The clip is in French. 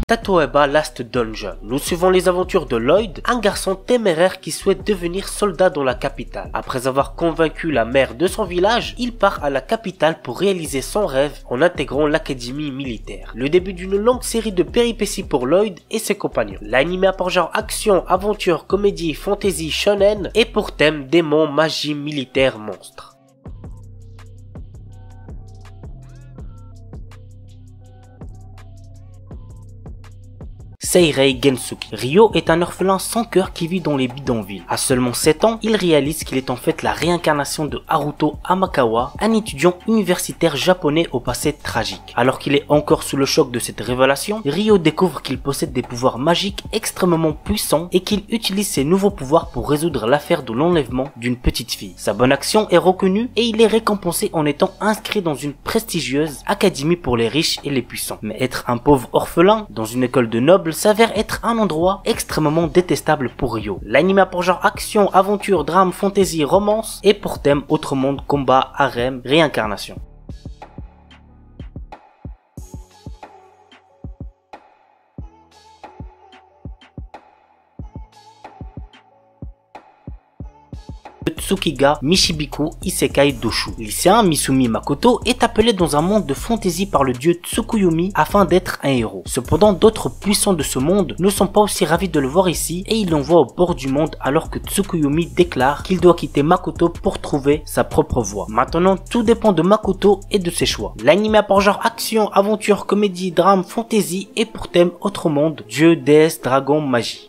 Tatoeba Last Dungeon. Nous suivons les aventures de Lloyd, un garçon téméraire qui souhaite devenir soldat dans la capitale. Après avoir convaincu la mère de son village, il part à la capitale pour réaliser son rêve en intégrant l'académie militaire. Le début d'une longue série de péripéties pour Lloyd et ses compagnons. L'anime a pour genre action, aventure, comédie, fantasy, shonen et pour thème démons, magie, militaire, monstre. Seirei Gensuki. Ryo est un orphelin sans cœur qui vit dans les bidonvilles. À seulement 7 ans, il réalise qu'il est en fait la réincarnation de Haruto Amakawa, un étudiant universitaire japonais au passé tragique. Alors qu'il est encore sous le choc de cette révélation, Ryo découvre qu'il possède des pouvoirs magiques extrêmement puissants et qu'il utilise ses nouveaux pouvoirs pour résoudre l'affaire de l'enlèvement d'une petite fille. Sa bonne action est reconnue et il est récompensé en étant inscrit dans une prestigieuse académie pour les riches et les puissants. Mais être un pauvre orphelin dans une école de nobles s'avère être un endroit extrêmement détestable pour Ryo. L'anime a pour genre action, aventure, drame, fantasy, romance et pour thème autre monde, combat, harem, réincarnation. Tsukiga Michibiku Isekai Doshu. Lycéen Misumi Makoto est appelé dans un monde de fantasy par le dieu Tsukuyomi afin d'être un héros. Cependant, d'autres puissants de ce monde ne sont pas aussi ravis de le voir ici et ils l'envoient au bord du monde alors que Tsukuyomi déclare qu'il doit quitter Makoto pour trouver sa propre voie. Maintenant, tout dépend de Makoto et de ses choix. L'anime a pour genre action, aventure, comédie, drame, fantasy et pour thème autre monde, dieu, déesse, dragon, magie.